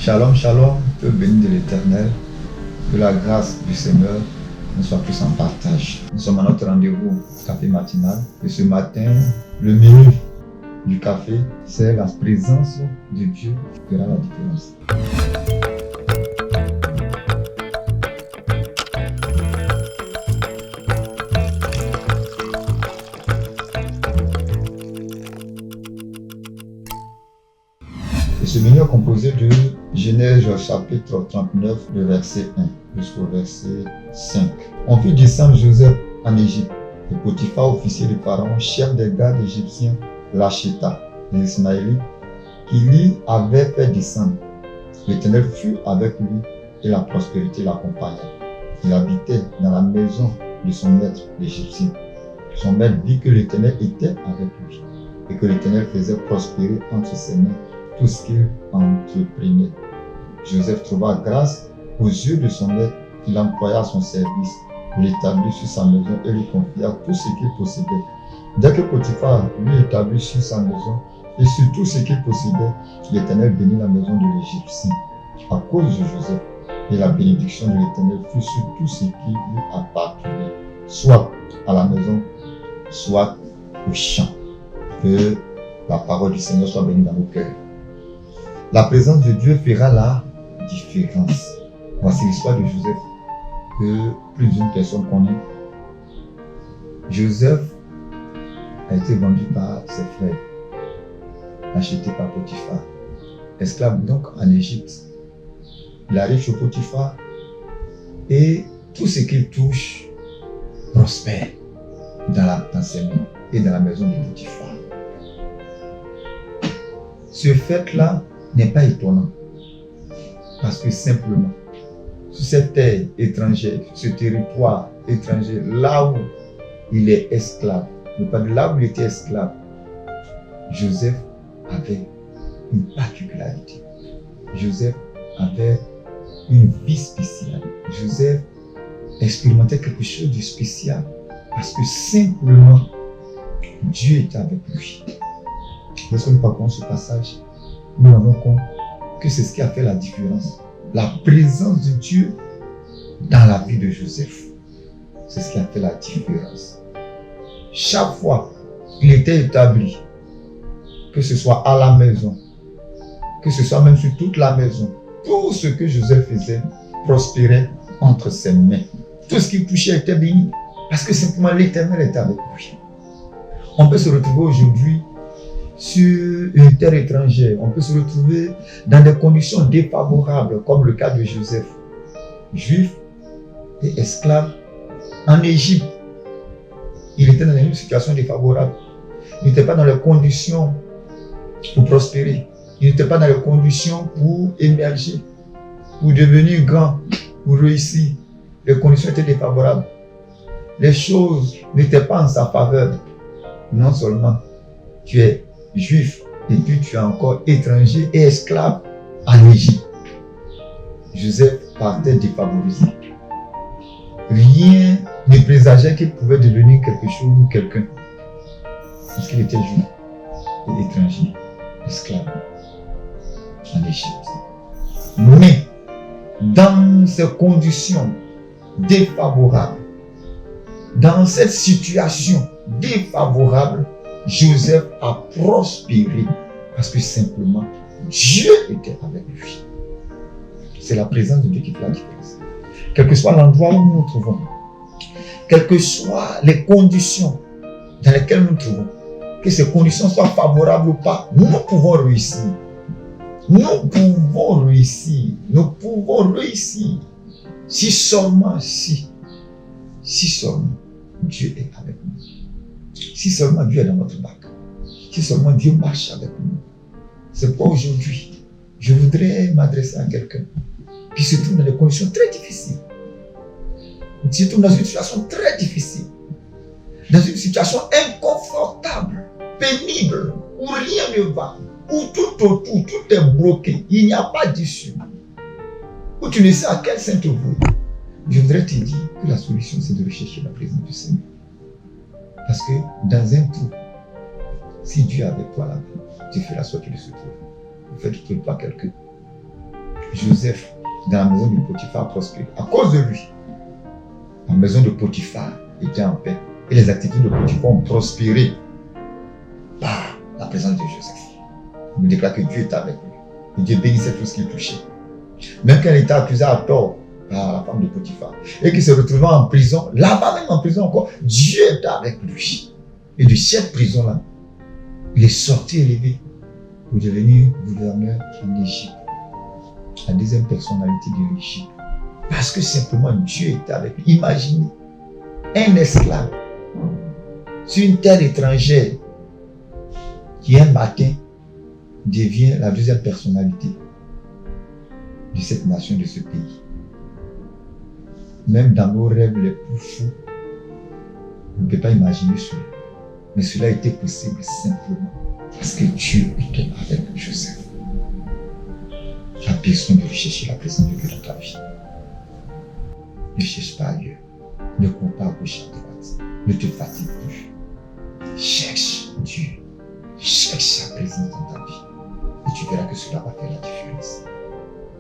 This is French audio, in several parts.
Shalom, shalom, peu béni de l'Éternel, que la grâce du Seigneur nous soit tous en partage. Nous sommes à notre rendez-vous café matinal et ce matin, le menu du café, c'est la présence de Dieu qui fera la différence. Et ce menu est composé de Genèse chapitre 39, le verset 1 jusqu'au verset 5. On fit descendre Joseph en Égypte. Et Potiphar, officier de Pharaon, chef des gardes égyptiens, l'acheta, les Ismaélites, qui lui avait fait descendre. L'Éternel fut avec lui et la prospérité l'accompagna. Il habitait dans la maison de son maître, l'Égyptien. Son maître vit que l'Éternel était avec lui et que l'Éternel faisait prospérer entre ses mains tout ce qu'il entreprenait. Joseph trouva grâce aux yeux de son maître, qui l'employa à son service, l'établit sur sa maison et lui confia tout ce qu'il possédait. Dès que Potiphar lui établit sur sa maison et sur tout ce qu'il possédait, l'Éternel bénit la maison de l'Égyptien à cause de Joseph, et la bénédiction de l'Éternel fut sur tout ce qui lui appartenait, soit à la maison, soit au champ. Que la parole du Seigneur soit bénie dans nos cœurs. La présence de Dieu fera la différence. Voici l'histoire de Joseph que plus d'une personne connaît. Joseph a été vendu par ses frères, acheté par Potiphar, esclave donc en Égypte. Il arrive chez Potiphar et tout ce qu'il touche prospère dans ses mains et dans la maison de Potiphar. Ce fait-là n'est pas étonnant, parce que simplement, sur cette terre étrangère, ce territoire étranger, là où il est esclave, mais pas de là où il était esclave, Joseph avait une particularité. Joseph avait une vie spéciale. Joseph expérimentait quelque chose de spécial, parce que simplement, Dieu était avec lui. Lorsque nous parcourons ce passage, nous nous rendons compte que c'est ce qui a fait la différence. La présence de Dieu dans la vie de Joseph. C'est ce qui a fait la différence. Chaque fois qu'il était établi, que ce soit à la maison, que ce soit même sur toute la maison, tout ce que Joseph faisait prospérait entre ses mains. Tout ce qu'il touchait était béni, parce que simplement l'Éternel était avec lui. On peut se retrouver aujourd'hui sur une terre étrangère, on peut se retrouver dans des conditions défavorables, comme le cas de Joseph, juif et esclave en Égypte. Il était dans une situation défavorable. Il n'était pas dans les conditions pour prospérer. Il n'était pas dans les conditions pour émerger, pour devenir grand, pour réussir. Les conditions étaient défavorables. Les choses n'étaient pas en sa faveur. Non seulement tu es juif et puis tu es encore étranger et esclave en Égypte. Joseph partait défavorisé. Rien ne présageait qu'il pouvait devenir quelque chose ou quelqu'un, parce qu'il était juif et étranger, esclave en Égypte. Mais dans ces conditions défavorables, dans cette situation défavorable, Joseph a prospéré parce que simplement Dieu était avec lui. C'est la présence de Dieu qui fait la différence. Quel que soit l'endroit où nous nous trouvons, quelles que soient les conditions dans lesquelles nous nous trouvons, que ces conditions soient favorables ou pas, nous pouvons réussir. Nous pouvons réussir. Nous pouvons réussir. Si seulement Dieu est avec nous. Si seulement Dieu est dans notre bac. Si seulement Dieu marche avec nous. C'est pourquoi aujourd'hui, je voudrais m'adresser à quelqu'un qui se trouve dans des conditions très difficiles. Qui se trouve dans une situation très difficile. Dans une situation inconfortable, pénible, où rien ne va, où tout autour, tout est bloqué. Il n'y a pas d'issue. Où tu ne sais à quel saint te vouer. Je voudrais te dire que la solution, c'est de rechercher la présence du Seigneur. Parce que dans un trou, si Dieu est avec toi là-bas, tu feras sortir de ce trou. Ne fais-toi pas quelqu'un. Joseph, dans la maison de Potiphar, prospérait. À cause de lui, la maison de Potiphar était en paix. Et les activités de Potiphar ont prospéré par la présence de Joseph. Il nous déclare que Dieu était avec lui. Et Dieu bénissait tout ce qu'il touchait. Même quand il était accusé à tort par la femme de Potiphar et qu'il se retrouvait en prison, là-bas même en prison encore, Dieu était avec lui. Et de cette prison-là, il est sorti élevé pour devenir gouverneur en Égypte. La deuxième personnalité de l'Égypte. Parce que simplement Dieu était avec lui. Imaginez un esclave sur une terre étrangère qui un matin devient la deuxième personnalité de cette nation, de ce pays. Même dans nos rêves les plus fous, on ne peut pas imaginer cela. Mais cela était possible simplement parce que Dieu était avec Joseph. Tu as besoin de rechercher la présence de Dieu dans ta vie. Ne cherche pas ailleurs. Ne cours pas à gauche à droite. Ne te fatigue plus. Cherche Dieu. Cherche sa présence dans ta vie. Et tu verras que cela va faire la différence.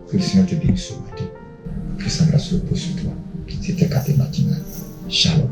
Que le Seigneur te bénisse ce matin. Que sa grâce repose sur toi. C'était Café Matinal. Shalom.